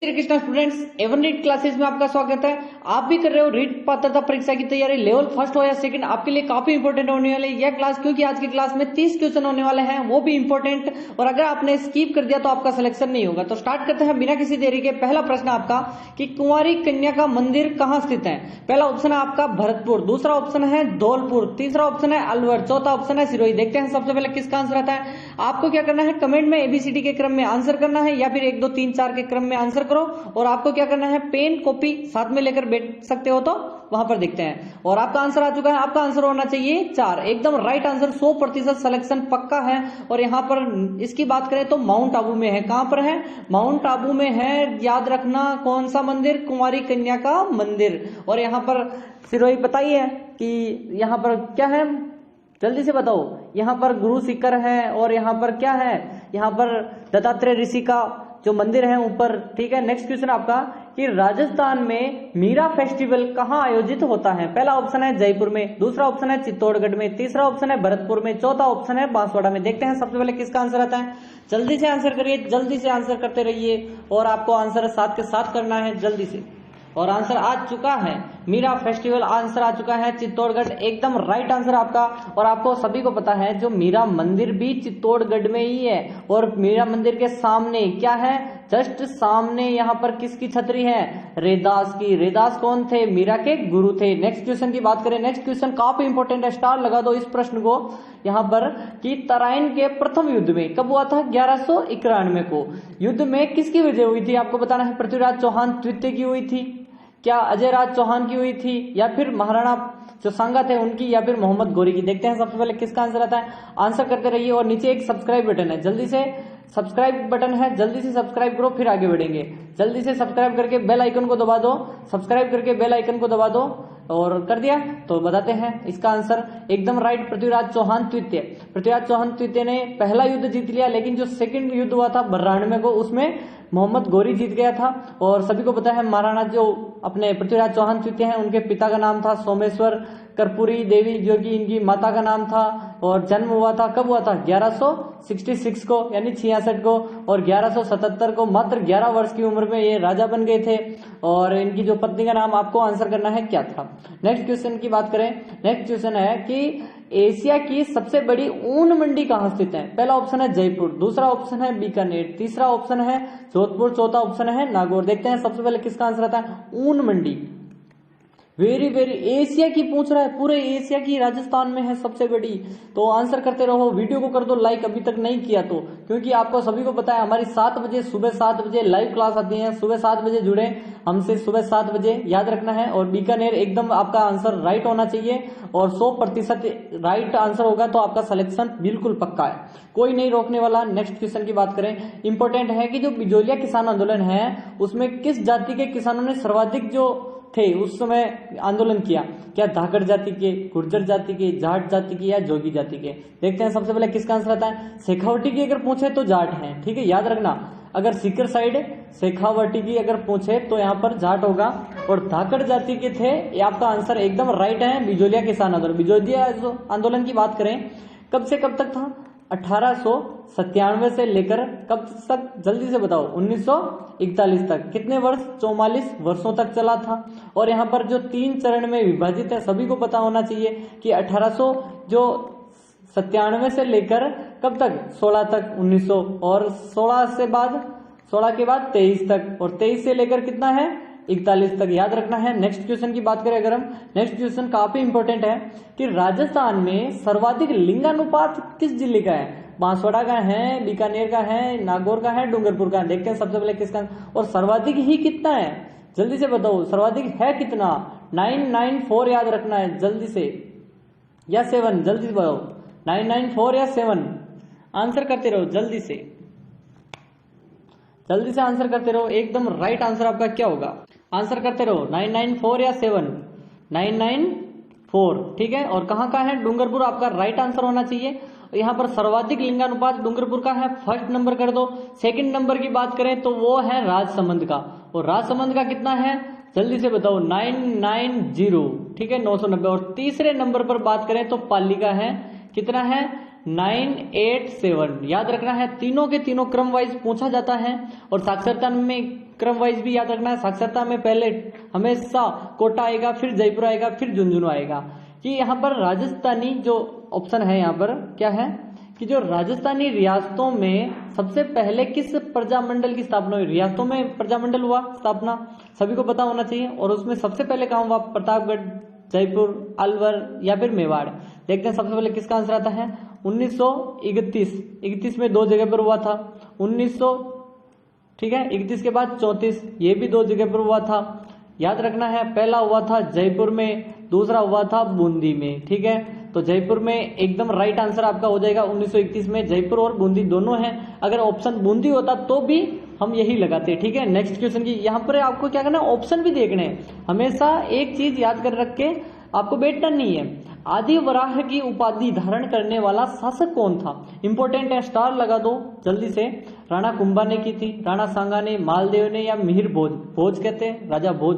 Shri Krishna students, एवन रीड classes में आपका स्वागत है। आप भी कर रहे हो रीड पात्रता परीक्षा की तैयारी, लेवल फर्स्ट हो या सेकंड, आपके लिए काफी इंपॉर्टेंट होने वाले यह क्लास, क्योंकि आज की क्लास में 30 क्वेश्चन होने वाले हैं, वो भी इंपॉर्टेंट। और अगर आपने स्किप कर दिया तो आपका सिलेक्शन नहीं होगा। तो स्टार्ट करते हैं बिना किसी देरी के। पहला प्रश्न आपका कि कुंवारी कन्या का मंदिर कहाँ स्थित है। पहला ऑप्शन है आपका भरतपुर, दूसरा ऑप्शन है धौलपुर, तीसरा ऑप्शन है अलवर, चौथा ऑप्शन है सिरोही। देखते हैं सबसे पहले किसका आंसर आता है। आपको क्या करना है, कमेंट में एबीसीडी के क्रम में आंसर करना है, या फिर 1 2 3 4 के क्रम में आंसर करो। और आपको क्या करना है, पेन कॉपी साथ में लेकर बैठ सकते हो तो वहां पर देखते हैं। और आपका आंसर आ चुका है, आपका आंसर होना चाहिए 4, एकदम राइट आंसर। 100% सिलेक्शन पक्का है। और यहाँ पर इसकी बात करें तो माउंट आबू में है। कहां पर है, माउंट आबू में है। याद रखना कौन सा मंदिर, कुंवारी कन्या का मंदिर। और यहाँ पर सिरोही बताइए कि यहाँ पर क्या है, जल्दी से बताओ। यहाँ पर गुरु शिखर है, और यहाँ पर क्या है, यहाँ पर दत्तात्रेय ऋषि का जो मंदिर है ऊपर। ठीक है, नेक्स्ट क्वेश्चन आपका कि राजस्थान में मीरा फेस्टिवल कहाँ आयोजित होता है। पहला ऑप्शन है जयपुर में, दूसरा ऑप्शन है चित्तौड़गढ़ में, तीसरा ऑप्शन है भरतपुर में, चौथा ऑप्शन है बांसवाड़ा में। देखते हैं सबसे पहले किसका आंसर आता है। जल्दी से आंसर करिए, जल्दी से आंसर करते रहिए। और आपको आंसर साथ के साथ करना है जल्दी से। और आंसर आ चुका है, मीरा फेस्टिवल आंसर आ चुका है चित्तौड़गढ़, एकदम राइट आंसर आपका। और आपको सभी को पता है जो मीरा मंदिर भी चित्तौड़गढ़ में ही है। और मीरा मंदिर के सामने क्या है, जस्ट सामने यहाँ पर किसकी छतरी है, रैदास की। रैदास कौन थे, मीरा के गुरु थे। नेक्स्ट क्वेश्चन की बात करें, नेक्स्ट क्वेश्चन काफी इंपॉर्टेंट है, स्टार लगा दो इस प्रश्न को यहाँ पर कि तराइन के प्रथम युद्ध में कब हुआ था, 1191 को। युद्ध में किसकी विजय हुई थी, आपको बताना है। पृथ्वीराज चौहान तृतीय की हुई थी, क्या अजय राज चौहान की हुई थी, या फिर महाराणा जो सांगा थे उनकी, या फिर मोहम्मद गौरी की। देखते हैं सबसे पहले किसका आंसर आता है। आंसर करते रहिए। और नीचे एक सब्सक्राइब बटन है, जल्दी से सब्सक्राइब बटन है, जल्दी से सब्सक्राइब करो, फिर आगे बढ़ेंगे। जल्दी से सब्सक्राइब करके बेल आइकन को दबा दो, सब्सक्राइब करके बेल आइकन को दबा दो। और कर दिया तो बताते हैं इसका आंसर, एकदम राइट, पृथ्वीराज चौहान तृतीय। पृथ्वीराज चौहान तृतीय ने पहला युद्ध जीत लिया, लेकिन जो सेकंड युद्ध हुआ था 92 को, उसमें मोहम्मद गौरी जीत गया था। और सभी को पता है महाराणा जो अपने पृथ्वीराज चौहान तृतीय हैं, उनके पिता का नाम था सोमेश्वर कर्पूरी देवी, जो कि इनकी माता का नाम था। और जन्म हुआ था, कब हुआ था, 1166 को, यानी 66 को। और 1177 को मात्र 11 वर्ष की उम्र में ये राजा बन गए थे। और इनकी जो पत्नी का नाम आपको आंसर करना है क्या था। नेक्स्ट क्वेश्चन की बात करें, नेक्स्ट क्वेश्चन है कि एशिया की सबसे बड़ी ऊन मंडी कहाँ स्थित है। पहला ऑप्शन है जयपुर, दूसरा ऑप्शन है बीकानेर, तीसरा ऑप्शन है जोधपुर, चौथा ऑप्शन है नागौर। देखते हैं सबसे पहले किसका आंसर आता है। ऊन मंडी, वेरी एशिया की पूछ रहा है, पूरे एशिया की राजस्थान में है सबसे बड़ी। तो आंसर करते रहो, वीडियो को कर दो लाइक अभी तक नहीं किया तो, क्योंकि आपको सभी को पता है हमारी 7 बजे, सुबह 7 बजे लाइव क्लास आती है। सुबह 7 बजे जुड़े हमसे, सुबह 7 बजे याद रखना है। और बीकानेर एकदम आपका आंसर राइट होना चाहिए, और 100% राइट आंसर होगा तो आपका सिलेक्शन बिल्कुल पक्का है, कोई नहीं रोकने वाला। नेक्स्ट क्वेश्चन की बात करें, इंपॉर्टेंट है कि जो बिजोलिया किसान आंदोलन है, उसमें किस जाति के किसानों ने सर्वाधिक जो थे उस समय आंदोलन किया। क्या धाकड़ जाति के, गुर्जर जाति के, जाट जाति के, या जोगी जाति के। देखते हैं सबसे पहले किसका आंसर आता है। शेखावटी की अगर पूछे तो जाट है, ठीक है, याद रखना। अगर सीकर साइड शेखावटी की अगर पूछे तो यहाँ पर जाट होगा। और धाकड़ जाति के थे, ये आपका आंसर एकदम राइट है, बिजोलिया किसान आंदोलन। बिजोलिया आंदोलन की बात करें, कब से कब तक था, 1897 से लेकर कब तक, जल्दी से बताओ, 1941 तक। कितने वर्ष, 44 वर्षों तक चला था। और यहाँ पर जो 3 चरण में विभाजित है, सभी को पता होना चाहिए कि 1897 से लेकर कब तक, 16 तक, 1900। और 16 के बाद 23 तक, और 23 से लेकर कितना है, 41 तक, याद रखना है। नेक्स्ट क्वेश्चन की बात करें अगर हम, नेक्स्ट क्वेश्चन काफी इंपॉर्टेंट है कि राजस्थान में सर्वाधिक लिंगानुपात किस जिले का है। बांसवाड़ा का है, बीकानेर का है, नागौर का है, डूंगरपुर का है। देखते हैं सबसे पहले किसका, और सर्वाधिक ही कितना है, जल्दी से बताओ, सर्वाधिक है कितना। 994 याद रखना है जल्दी से, या 7, जल्दी से बताओ, 994 या 7। आंसर करते रहो जल्दी से, जल्दी से आंसर करते रहो। एकदम राइट आंसर आपका क्या होगा, आंसर करते रहो, 994 या 7, 994, ठीक है। और कहाँ का है, डूंगरपुर आपका राइट आंसर होना चाहिए। यहाँ पर सर्वाधिक लिंगानुपात डूंगरपुर का है, फर्स्ट नंबर कर दो। सेकंड नंबर की बात करें तो वो है राजसमंद का, और राजसमंद का कितना है, जल्दी से बताओ, 990, ठीक है, 990। और तीसरे नंबर पर बात करें तो पाली का है, कितना है, 987। याद रखना है, तीनों के तीनों क्रम वाइज पूछा जाता है और साक्षरता में क्रम वाइज भी याद रखना है। साक्षरता में पहले हमेशा कोटा आएगा, फिर जयपुर आएगा, फिर झुंझुनू आएगा। कि यहाँ पर राजस्थानी जो ऑप्शन है यहाँ पर क्या है कि जो राजस्थानी रियासतों में सबसे पहले किस प्रजामंडल की स्थापना हुई। रियासतों में प्रजामंडल हुआ स्थापना, सभी को पता होना चाहिए। और उसमें सबसे पहले कहाँ हुआ, प्रतापगढ़, जयपुर, अलवर या फिर मेवाड़। देखते हैं सबसे पहले किसका आंसर आता है 1931 में 2 जगह पर हुआ था। 1900 ठीक है 31 के बाद 34 ये भी 2 जगह पर हुआ था। याद रखना है, पहला हुआ था जयपुर में, दूसरा हुआ था बूंदी में। ठीक है, तो जयपुर में एकदम राइट आंसर आपका हो जाएगा 1931 में। जयपुर और बूंदी दोनों हैं। अगर ऑप्शन बूंदी होता तो भी हम यही लगाते। ठीक है, नेक्स्ट क्वेश्चन की यहाँ पर आपको क्या करना है, ऑप्शन भी देखने हैं। हमेशा एक चीज याद कर रख के आपको बैठना नहीं है। आदि वराह की उपाधि धारण करने वाला शासक कौन था। इंपॉर्टेंट है, स्टार लगा दो जल्दी से। राणा कुंभा ने की थी, राणा सांगा ने, मालदेव ने या मिहिर भोज। भोज कहते हैं, राजा भोज।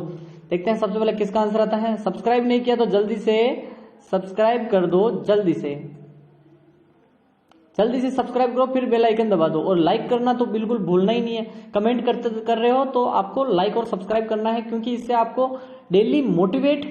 देखते हैं सबसे पहले किसका आंसर आता है। सब्सक्राइब नहीं किया तो जल्दी से सब्सक्राइब कर दो, जल्दी से सब्सक्राइब करो, फिर बेल आइकन दबा दो। और लाइक करना तो बिल्कुल भूलना ही नहीं है। कमेंट कर रहे हो तो आपको लाइक और सब्सक्राइब करना है, क्योंकि इससे आपको डेली मोटिवेट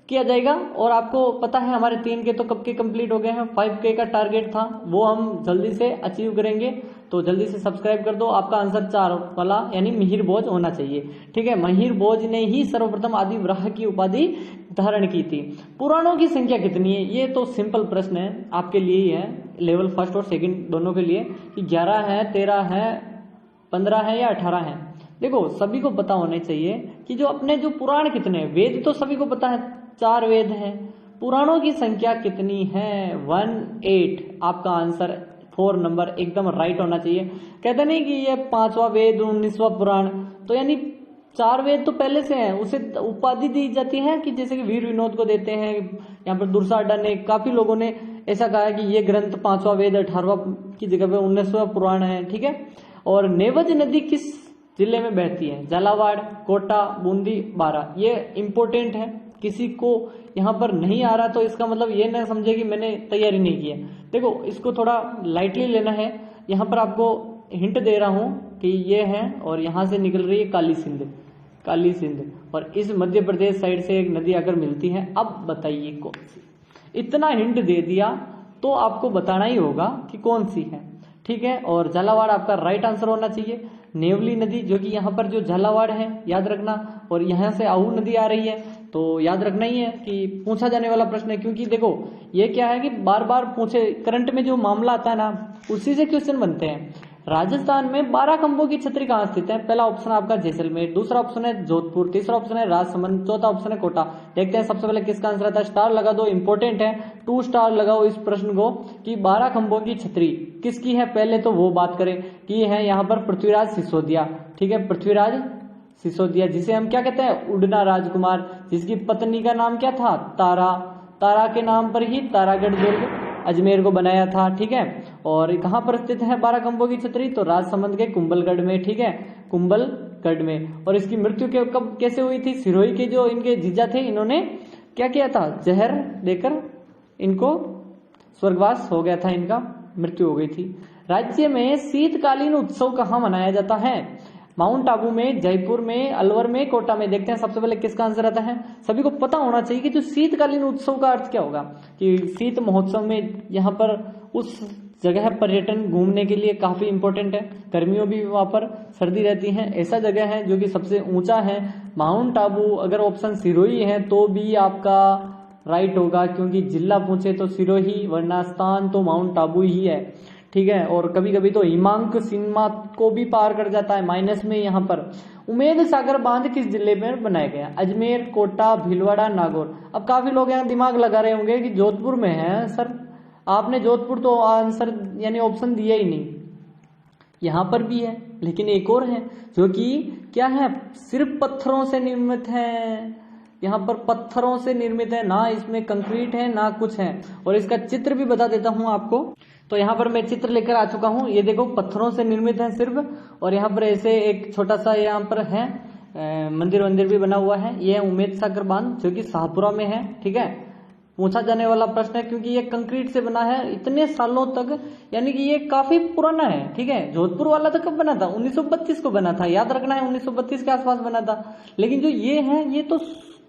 किया जाएगा। और आपको पता है हमारे 3 के तो कब के कंप्लीट हो गए हैं, 5K का टारगेट था, वो हम जल्दी से अचीव करेंगे। तो जल्दी से सब्सक्राइब कर दो। आपका आंसर 4 वाला यानी मिहिर भोज होना चाहिए। ठीक है, मिहिर भोज ने ही सर्वप्रथम आदि वराह की उपाधि धारण की थी। पुराणों की संख्या कितनी है, ये तो सिंपल प्रश्न है, आपके लिए ही है, लेवल 1 और 2 दोनों के लिए, कि 11 है, 13 है, 15 है या 18 है। देखो सभी को पता होने चाहिए कि जो अपने जो पुराण कितने हैं, वेद तो सभी को पता है 4 वेद हैं। पुराणों की संख्या कितनी है 18। आपका आंसर 4 नंबर एकदम राइट होना चाहिए। कहते नहीं कि ये 5वां वेद 19वां पुराण, तो यानी 4 वेद तो पहले से हैं। उसे उपाधि दी जाती है कि जैसे कि वीर विनोद को देते हैं। यहाँ पर दुर्साडा ने, काफी लोगों ने ऐसा कहा कि ये ग्रंथ 5वां वेद 18वां की जगह पे 19वां पुराण है। ठीक है, और नेवज नदी किस जिले में बहती है। झालावाड़, कोटा, बूंदी, बारा। ये इंपॉर्टेंट है, किसी को यहाँ पर नहीं आ रहा तो इसका मतलब ये ना समझे कि मैंने तैयारी नहीं की है। देखो इसको थोड़ा लाइटली लेना है। यहाँ पर आपको हिंट दे रहा हूँ कि ये है और यहाँ से निकल रही है काली सिंध, और इस मध्य प्रदेश साइड से एक नदी आकर मिलती है। अब बताइए कौन सी। इतना हिंट दे दिया तो आपको बताना ही होगा कि कौन सी है। ठीक है, और झालावाड़ आपका राइट आंसर होना चाहिए। नेवली नदी जो कि यहाँ पर जो झालावाड़ है याद रखना, और यहाँ से आहू नदी आ रही है, तो याद रखना ही है कि पूछा जाने वाला प्रश्न है। क्योंकि देखो ये क्या है कि बार बार पूछे, करंट में जो मामला आता है ना उसी से क्वेश्चन बनते हैं। राजस्थान में 12 खंभों की छतरी कहाँ स्थित है। पहला ऑप्शन आपका जैसलमेर, दूसरा ऑप्शन है जोधपुर, तीसरा ऑप्शन है राजसमंद, चौथा ऑप्शन है कोटा। देखते हैं सबसे पहले किसका आंसर आता है। स्टार लगा दो, इंपॉर्टेंट है, 2 स्टार लगाओ इस प्रश्न को कि 12 खंभों की छतरी किसकी है। पहले तो वो बात करें कि है यहाँ पर पृथ्वीराज सिसोदिया। ठीक है, पृथ्वीराज सिसोदिया, जिसे हम क्या कहते हैं उड़ना राजकुमार, जिसकी पत्नी का नाम क्या था तारा के नाम पर ही तारागढ़ दुर्ग अजमेर को बनाया था। ठीक है, और कहाँ पर स्थित है 12 खंभों की छतरी, तो राजसमंद के कुंभलगढ़ में। ठीक है, कुंभलगढ़ में। और इसकी मृत्यु कब कैसे हुई थी। सिरोही के जो इनके जीजा थे, इन्होंने क्या किया था, जहर देकर इनको स्वर्गवास हो गया था, इनका मृत्यु हो गई थी। राज्य में शीतकालीन उत्सव कहाँ मनाया जाता है। माउंट आबू में, जयपुर में, अलवर में, कोटा में। देखते हैं सबसे पहले किसका आंसर आता है। सभी को पता होना चाहिए कि जो शीतकालीन उत्सव का अर्थ क्या होगा, कि शीत महोत्सव में यहाँ पर उस जगह पर्यटन घूमने के लिए काफी इंपॉर्टेंट है। गर्मियों भी वहां पर सर्दी रहती है। ऐसा जगह है जो कि सबसे ऊंचा है माउंट आबू। अगर ऑप्शन सिरोही है तो भी आपका राइट होगा, क्योंकि जिला पूछे तो सिरोही, वरना स्थान तो माउंट आबू ही है। ठीक है, और कभी कभी तो हिमांक सीमा को भी पार कर जाता है माइनस में। यहाँ पर उमेद सागर बांध किस जिले में बनाया गया। अजमेर, कोटा, भीलवाड़ा, नागौर। अब काफी लोग यहाँ दिमाग लगा रहे होंगे कि जोधपुर में है। सर आपने जोधपुर तो आंसर यानी ऑप्शन दिया ही नहीं। यहाँ पर भी है, लेकिन एक और है जो कि क्या है, सिर्फ पत्थरों से निर्मित है। यहाँ पर पत्थरों से निर्मित है, ना इसमें कंक्रीट है ना कुछ है। और इसका चित्र भी बता देता हूँ आपको। तो यहाँ पर मैं चित्र लेकर आ चुका हूँ। ये देखो पत्थरों से निर्मित है सिर्फ। और यहाँ पर ऐसे एक छोटा सा यहाँ पर है मंदिर भी बना हुआ है। ये उमेद सागर बांध जो कि शाहपुरा में है। ठीक है, पूछा जाने वाला प्रश्न है, क्योंकि ये कंक्रीट से बना है इतने सालों तक, यानी कि ये काफी पुराना है। ठीक है, जोधपुर वाला तो कब बना था? 1932 को बना था, याद रखना है, 1932 के आसपास बना था। लेकिन जो ये है ये तो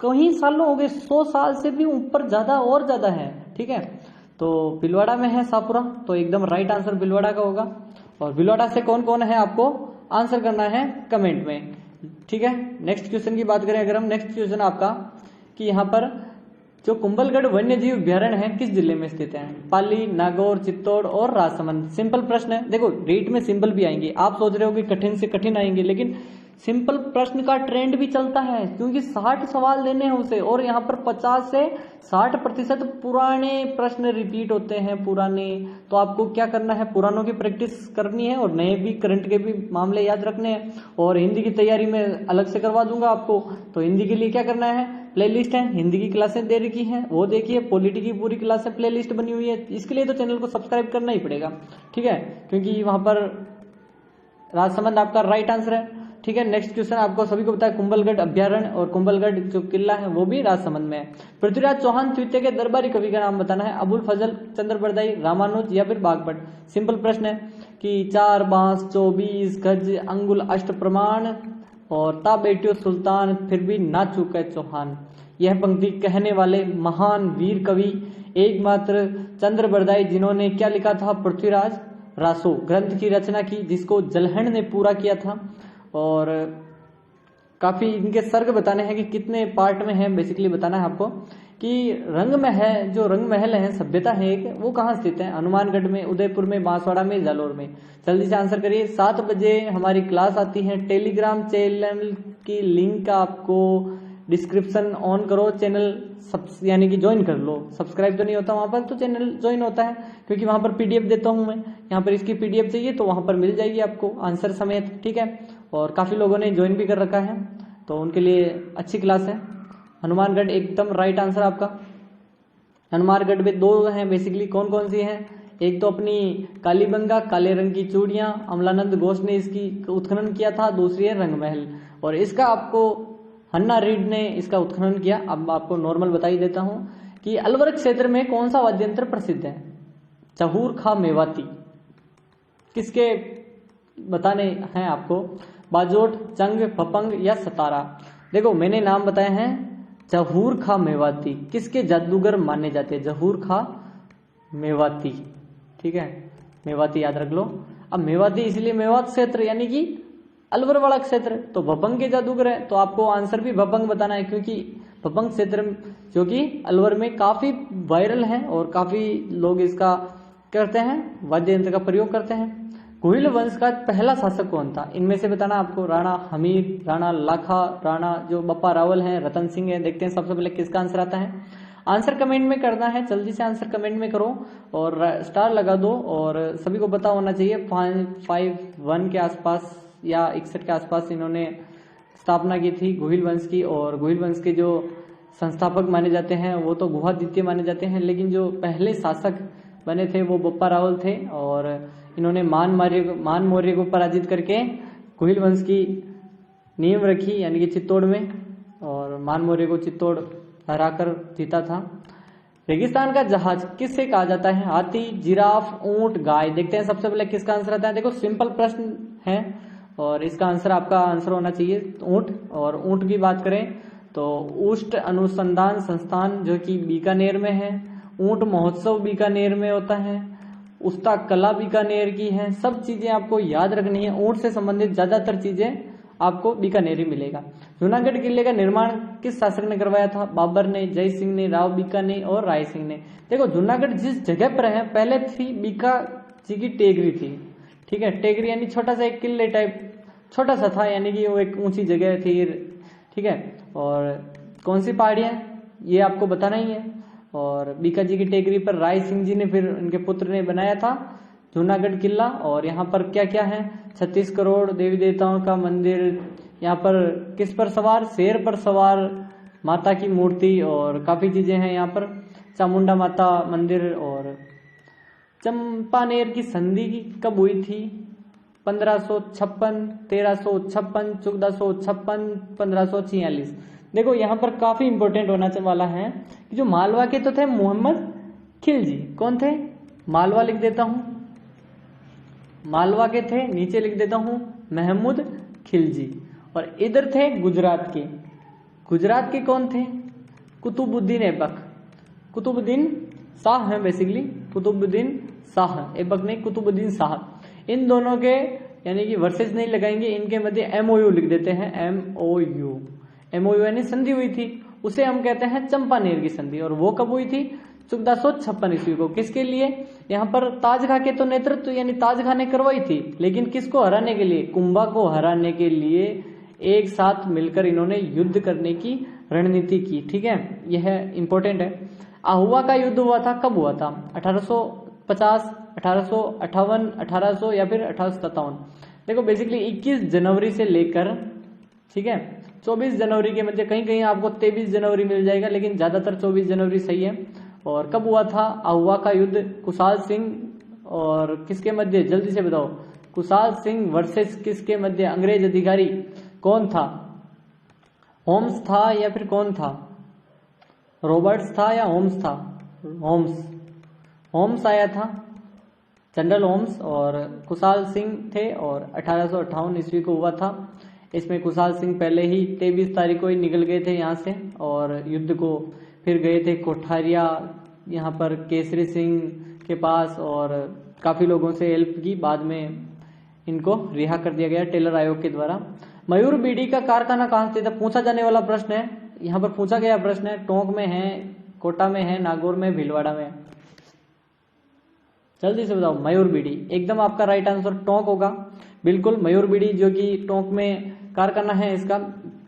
कई सालों हो गए, 100 साल से भी ऊपर ज्यादा और ज्यादा है। ठीक है, तो भीलवाड़ा में है शाहपुरा, तो एकदम राइट आंसर भीलवाड़ा का होगा। और भीलवाड़ा से कौन कौन है आपको आंसर करना है कमेंट में। ठीक है, नेक्स्ट क्वेश्चन की बात करें अगर हम, नेक्स्ट क्वेश्चन आपका कि यहाँ पर जो कुंभलगढ़ वन्य जीव अभ्यारण्य है किस जिले में स्थित है? पाली, नागौर, चित्तौड़ और राजसमंद। सिंपल प्रश्न है, देखो रीट में सिंपल भी आएंगे, आप सोच रहे हो कि कठिन से कठिन आएंगे, लेकिन सिंपल प्रश्न का ट्रेंड भी चलता है, क्योंकि 60 सवाल देने हैं उसे, और यहाँ पर 50 से 60% पुराने प्रश्न रिपीट होते हैं, पुराने। तो आपको क्या करना है, पुरानों की प्रैक्टिस करनी है और नए भी, करंट के भी मामले याद रखने हैं। और हिंदी की तैयारी में अलग से करवा दूंगा आपको, तो हिंदी के लिए क्या करना है, प्लेलिस्ट है, हिंदी की क्लासें दे रखी हैं वो देखिए, पॉलिटी की पूरी क्लासें प्लेलिस्ट बनी हुई है। इसके लिए तो चैनल को सब्सक्राइब करना ही पड़ेगा। ठीक है, क्योंकि वहां पर राजसमंद आपका राइट आंसर है। ठीक है, नेक्स्ट क्वेश्चन आपको सभी को पता है, कुंभलगढ़ अभ्यारण्य और कुंभलगढ़ जो किला है वो भी राजसमंद में है। पृथ्वीराज चौहान तृतीय के दरबारी कवि का नाम बताना है। अबुल फजल, चंद्र बरदाई, रामानुज या फिर बागभट। सिंपल प्रश्न है कि 4 बांस 24 गज अंगुल अष्ट प्रमाण और ता बेटियो सुल्तान फिर भी ना चूके चौहान। यह पंक्ति कहने वाले महान वीर कवि एकमात्र चंद्र बरदाई, जिन्होंने क्या लिखा था, पृथ्वीराज रासो ग्रंथ की रचना की, जिसको जलहण ने पूरा किया था। और काफी इनके सर्ग बताने हैं कि कितने पार्ट में है, बेसिकली बताना है आपको कि रंग महल, जो रंग महल है सभ्यता है एक, वो कहाँ स्थित है? हनुमानगढ़ में, उदयपुर में, बांसवाड़ा में, जालौर में। जल्दी से आंसर करिए। 7 बजे हमारी क्लास आती है, टेलीग्राम चैनल की लिंक आपको डिस्क्रिप्शन ऑन करो, चैनल यानी कि ज्वाइन कर लो। सब्सक्राइब तो नहीं होता वहां पर, तो चैनल ज्वाइन होता है, क्योंकि वहां पर पीडीएफ देता हूं मैं। यहाँ पर इसकी पीडीएफ चाहिए तो वहां पर मिल जाएगी आपको आंसर समेत। ठीक है, और काफी लोगों ने ज्वाइन भी कर रखा है, तो उनके लिए अच्छी क्लास है। हनुमानगढ़ एकदम राइट आंसर आपका। हनुमानगढ़ में 2 हैं बेसिकली, कौन कौन सी हैं? एक तो अपनी कालीबंगा, काले रंग की चूड़ियां, अमलानंद घोष ने इसकी उत्खनन किया था। दूसरी है रंगमहल, और इसका आपको हन्ना रीड ने इसका उत्खनन किया। अब आपको नॉर्मल बता ही देता हूं कि अलवर क्षेत्र में कौन सा वाद्य यंत्र प्रसिद्ध है? चहूर खा मेवाती। किसके बताने हैं आपको? बाजोट, चंग, भपंग या सतारा। देखो मैंने नाम बताए हैं जहूर खा मेवाती, किसके जादूगर माने जाते हैं? जहूर खा मेवाती। ठीक है, मेवाती याद रख लो। अब मेवाती इसलिए मेवात क्षेत्र यानी कि अलवर वाला क्षेत्र, तो भपंग के जादूगर है, तो आपको आंसर भी भपंग बताना है, क्योंकि भपंग क्षेत्र जो कि अलवर में काफी वायरल है और काफी लोग इसका करते हैं, वाद्य यंत्र का प्रयोग करते हैं। गोहिल वंश का पहला शासक कौन था? इनमें से बताना आपको। राणा हमीर, राणा लाखा, राणा जो बप्पा रावल हैं, रतन सिंह है। देखते हैं सबसे पहले किसका आंसर आता है। आंसर कमेंट में करना है, जल्दी से आंसर कमेंट में करो और स्टार लगा दो। और सभी को पता होना चाहिए 551 के आसपास या 61 के आसपास इन्होंने स्थापना की थी गोहिल वंश की। और गोहिल वंश के जो संस्थापक माने जाते हैं वो तो गुहादित्य माने जाते हैं, लेकिन जो पहले शासक बने थे वो बप्पा रावल थे, और इन्होंने मान मौर्य को पराजित करके गोहिल वंश की नींव रखी, यानी कि चित्तौड़ में, और मान मौर्य को चित्तौड़ हराकर जीता था। रेगिस्तान का जहाज किससे कहा जाता है? हाथी, जिराफ, ऊंट, गाय। देखते हैं सबसे पहले किसका आंसर आता है। देखो सिंपल प्रश्न है और इसका आंसर आपका आंसर होना चाहिए ऊंट। और ऊंट की बात करें तो ऊष्ट अनुसंधान संस्थान जो कि बीकानेर में है, ऊंट महोत्सव बीकानेर में होता है, उस्ता कला बीकानेर की है। सब चीजें आपको याद रखनी है, ऊंट से संबंधित ज्यादातर चीजें आपको बीकानेर ही मिलेगा। जूनागढ़ किले का निर्माण किस शासक ने करवाया था? बाबर ने, जय सिंह ने, राव बीका ने और राय सिंह ने। देखो जूनागढ़ जिस जगह पर है पहले थी बीका जी की टेकरी थी। ठीक है, टेकरी यानी छोटा सा एक किले टाइप छोटा सा था, यानी कि वो एक ऊंची जगह थी। ठीक है, और कौन सी पहाड़ियां ये आपको बताना ही है। और बीका जी की टेकरी पर राय सिंह जी ने फिर उनके पुत्र ने बनाया था जूनागढ़ किला। और यहाँ पर क्या क्या है? 36 करोड़ देवी देवताओं का मंदिर, यहाँ पर किस पर सवार? शेर पर सवार माता की मूर्ति, और काफी चीजें हैं यहाँ पर। चामुंडा माता मंदिर। और चंपानेर की संधि कब हुई थी? 1556, 1356, 1456, 1546। देखो यहाँ पर काफी इंपॉर्टेंट होना वाला है कि जो मालवा के तो थे मोहम्मद खिलजी। कौन थे? मालवा लिख देता हूं, मालवा के थे, नीचे लिख देता हूं महमूद खिलजी। और इधर थे गुजरात के, गुजरात के कौन थे? कुतुबुद्दीन ऐबक। कुतुबुद्दीन शाह है बेसिकली, कुतुबुद्दीन शाह, ऐबक नहीं कुतुबुद्दीन शाह। इन दोनों के यानी कि वर्सेस नहीं लगाएंगे, इनके मध्य एमओयू लिख देते हैं, एमओयू। एमओयू यानी संधि हुई थी, उसे हम कहते हैं चंपानेर की संधि। और वो कब हुई थी? 1456 ईस्वी को। किसके लिए? यहाँ पर ताज खां के तो नेतृत्व यानी ताज खां ने करवाई थी, लेकिन किसको हराने के लिए? कुंभा को हराने के लिए एक साथ मिलकर इन्होंने युद्ध करने की रणनीति की। ठीक है, यह इंपॉर्टेंट है। आहुआ का युद्ध हुआ था, कब हुआ था? 1850, 1858, 1800 या फिर 1857। देखो बेसिकली 21 जनवरी से लेकर, ठीक है, 24 जनवरी के मध्य, कहीं कहीं आपको 23 जनवरी मिल जाएगा, लेकिन ज्यादातर 24 जनवरी सही है। और कब हुआ था आहुआ का युद्ध? कुशाल सिंह और किसके मध्य? जल्दी से बताओ। कुशाल सिंह वर्सेस किसके मध्य? अंग्रेज अधिकारी। कौन था? होम्स था या फिर कौन था? रॉबर्ट्स था या होम्स था? होम्स, होम्स आया था, जनरल होम्स। और कुशाल सिंह थे और 1858 ईस्वी को हुआ था। इसमें कुशाल सिंह पहले ही 23 तारीख को ही निकल गए थे यहाँ से और युद्ध को फिर गए थे कोठारिया यहाँ पर केसरी सिंह के पास और काफी लोगों से हेल्प की। बाद में इनको रिहा कर दिया गया टेलर आयोग के द्वारा। मयूर बीड़ी का कारखाना कहाँ स्थित है? पूछा जाने वाला प्रश्न है, यहाँ पर पूछा गया प्रश्न है। टोंक में है, कोटा में है, नागौर में, भीलवाड़ा में। जल्दी से बताओ। मयूर बीड़ी एकदम आपका राइट आंसर टोंक होगा, बिल्कुल। मयूर बीड़ी जो कि टोंक में कारखाना है इसका।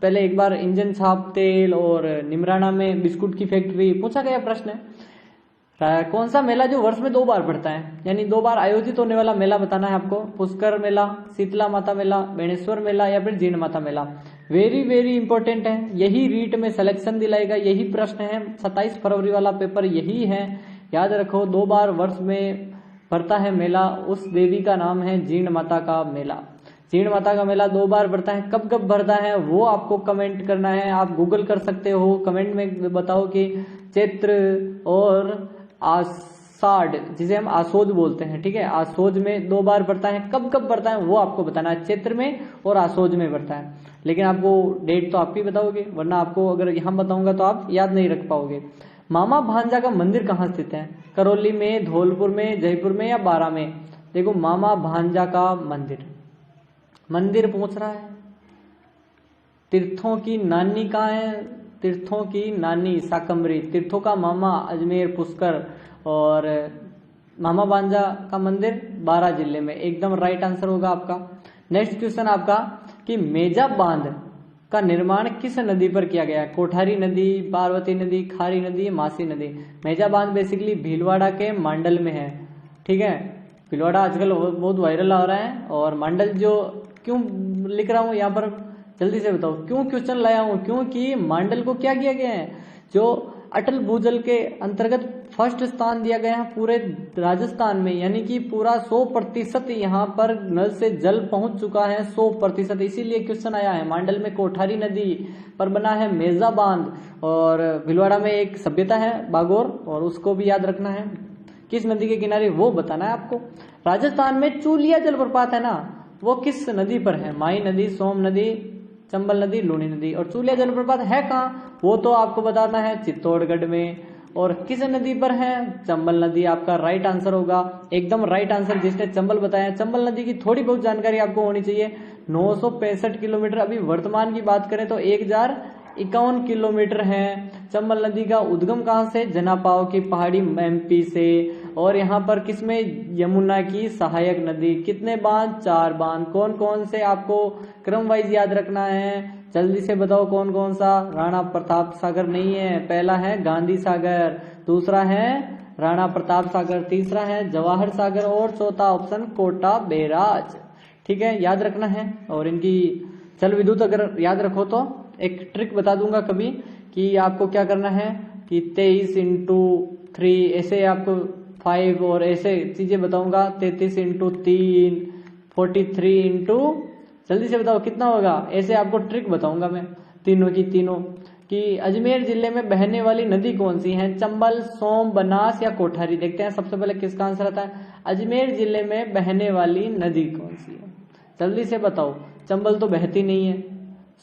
पहले एक बार इंजन छाप तेल और निमराना में बिस्कुट की फैक्ट्री। पूछा गया प्रश्न है। कौन सा मेला जो वर्ष में 2 बार पड़ता है, यानी 2 बार आयोजित होने वाला मेला बताना है आपको? पुष्कर मेला, शीतला माता मेला, बेणेश्वर मेला या फिर जीण माता मेला। वेरी वेरी इंपॉर्टेंट है, यही रीट में सिलेक्शन दिलाएगा, यही प्रश्न है। 27 फरवरी वाला पेपर यही है, याद रखो। 2 बार वर्ष में पड़ता है मेला, उस देवी का नाम है जीण माता का मेला। जीण माता का मेला 2 बार पड़ता है। कब कब भरता है वो आपको कमेंट करना है, आप गूगल कर सकते हो। कमेंट में बताओ कि चैत्र और आषाढ़, जिसे हम आसोज बोलते हैं, ठीक है, आसोज में 2 बार पड़ता है। कब कब पड़ता है वो आपको बताना है, चैत्र में और आसोज में पड़ता है। लेकिन आपको डेट तो आप ही बताओगे, वरना आपको अगर यहाँ बताऊंगा तो आप याद नहीं रख पाओगे। मामा भांजा का मंदिर कहाँ स्थित है? करौली में, धौलपुर में, जयपुर में या बारा में? देखो मामा भांजा का मंदिर, मंदिर पूछ रहा है। तीर्थों की नानी कहाँ है? तीर्थों की नानी शाकंभरी, तीर्थों का मामा अजमेर पुष्कर, और मामा भांजा का मंदिर बारा जिले में। एकदम राइट आंसर होगा आपका। नेक्स्ट क्वेश्चन आपका कि मेजा बांध का निर्माण किस नदी पर किया गया है? कोठारी नदी, पार्वती नदी, खारी नदी, मासी नदी। मेजा बांध बेसिकली भीलवाड़ा के मांडल में है, ठीक है। भीलवाड़ा आजकल बहुत वायरल आ रहा है। और मांडल जो क्यों लिख रहा हूँ यहाँ पर, जल्दी से बताओ क्यों क्वेश्चन लाया हूँ? क्योंकि मांडल को क्या किया गया है, जो अटल भूजल के अंतर्गत फर्स्ट स्थान दिया गया है पूरे राजस्थान में, यानी कि पूरा 100% यहाँ पर नल से जल पहुंच चुका है, 100%। इसीलिए क्वेश्चन आया है। मांडल में कोठारी नदी पर बना है मेजा बांध, और भीलवाड़ा में एक सभ्यता है बागोर, और उसको भी याद रखना है। किस नदी के किनारे वो बताना है आपको। राजस्थान में चूलिया जलप्रपात है ना, वो किस नदी पर है? माई नदी, सोम नदी, चंबल नदी, लूनी नदी। और चूलिया जलप्रपात है कहाँ वो तो आपको बताना है, चित्तौड़गढ़ में। और किस नदी पर है? चंबल नदी आपका राइट आंसर होगा, एकदम राइट आंसर। जिसने चंबल बताया, चंबल नदी की थोड़ी बहुत जानकारी आपको होनी चाहिए। 965 किलोमीटर, अभी वर्तमान की बात करें तो 1051 किलोमीटर है। चंबल नदी का उद्गम कहाँ से? जनापाव की पहाड़ी एमपी से। और यहाँ पर किसमें? यमुना की सहायक नदी। कितने बांध? 4 बांध। कौन कौन से आपको क्रम वाइज याद रखना है, जल्दी से बताओ कौन कौन सा? राणा प्रताप सागर नहीं है, पहला है गांधी सागर, दूसरा है राणा प्रताप सागर, तीसरा है जवाहर सागर, और चौथा ऑप्शन कोटा बैराज। ठीक है, याद रखना है। और इनकी जल विद्युत अगर याद रखो तो एक ट्रिक बता दूंगा कभी कि आपको क्या करना है कि 23x3 ऐसे आपको 5, और ऐसे चीजें बताऊंगा। 33x3, 43 जल्दी से बताओ कितना होगा, ऐसे आपको ट्रिक बताऊंगा मैं तीनों की तीनों। कि अजमेर जिले में बहने वाली नदी कौन सी है, चंबल, सोम, बनास या कोठारी। देखते हैं सबसे पहले किसका आंसर आता है। अजमेर जिले में बहने वाली नदी कौन सी है, जल्दी से बताओ। चंबल तो बहती नहीं है,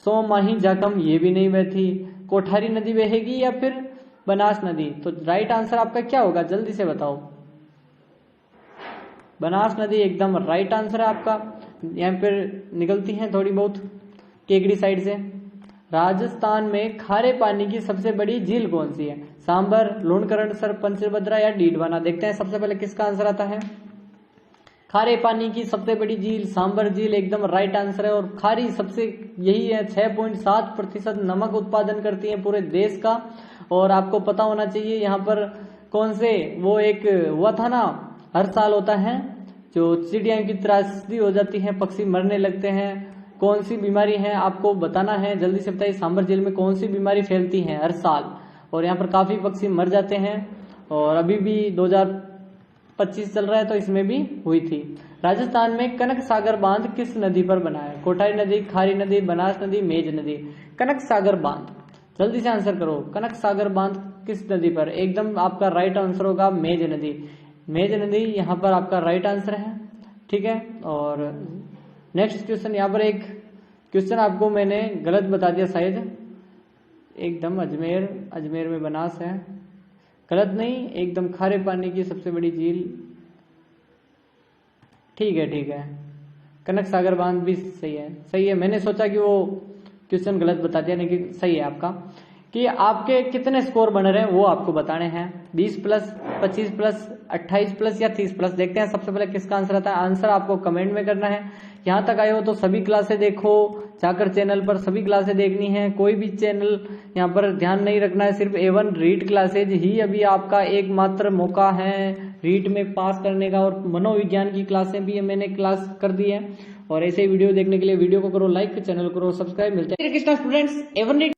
सोम, माही, जाकम ये भी नहीं बहती, कोठारी नदी बहेगी या फिर बनास नदी। तो राइट आंसर आपका क्या होगा, जल्दी से बताओ। बनास नदी एकदम राइट आंसर है आपका। यहाँ पर निकलती है थोड़ी बहुत केकड़ी साइड से। राजस्थान में खारे पानी की सबसे बड़ी झील कौन सी है, सांबर, लूणकरणसर, पंचभद्रा या डीडवाना। देखते हैं सबसे पहले किसका आंसर आता है। खारे पानी की सबसे बड़ी झील सांबर झील एकदम राइट आंसर है। और खारी सबसे यही है, 6.7% नमक उत्पादन करती है पूरे देश का। और आपको पता होना चाहिए यहाँ पर कौन से वो एक हुआ था ना, हर साल होता है जो चिड़िया की त्रासदी हो जाती है, पक्षी मरने लगते हैं, कौन सी बीमारी है आपको बताना है, जल्दी से बताइए। सांबर झील में कौन सी बीमारी फैलती है हर साल, और यहाँ पर काफी पक्षी मर जाते हैं। और अभी भी 2025 चल रहा है तो इसमें भी हुई थी। राजस्थान में कनक सागर बांध किस नदी पर बना है, कोठारी नदी, खारी नदी, बनास नदी, मेज नदी। कनक सागर बांध, जल्दी से आंसर करो। कनक सागर बांध किस नदी पर, एकदम आपका राइट आंसर होगा मेज नदी। मेज नदी यहाँ पर आपका राइट आंसर है, ठीक है। और नेक्स्ट क्वेश्चन, यहाँ पर एक क्वेश्चन आपको मैंने गलत बता दिया शायद, एकदम अजमेर में बनास है, गलत नहीं, एकदम खारे पानी की सबसे बड़ी झील, ठीक है। कनक सागर बांध भी सही है। मैंने सोचा कि वो क्वेश्चन गलत बता दिया, लेकिन सही है आपका। कि आपके कितने स्कोर बन रहे हैं वो आपको बताने हैं, 20+, 25+, 28+ या 30+। देखते हैं सबसे पहले किसका आंसर आता है। आंसर आपको कमेंट में करना है। यहाँ तक आए हो तो सभी क्लासें देखो, जाकर चैनल पर सभी क्लासें देखनी है, कोई भी चैनल यहाँ पर ध्यान नहीं रखना है। सिर्फ A1 रीट क्लासेज ही अभी आपका एकमात्र मौका है रीट में पास करने का। और मनोविज्ञान की क्लासें भी मैंने क्लास कर दी है। और ऐसे वीडियो देखने के लिए वीडियो को करो लाइक, चैनल करो सब्सक्राइब। मिलते हैं स्टूडेंट्स। A1 रीट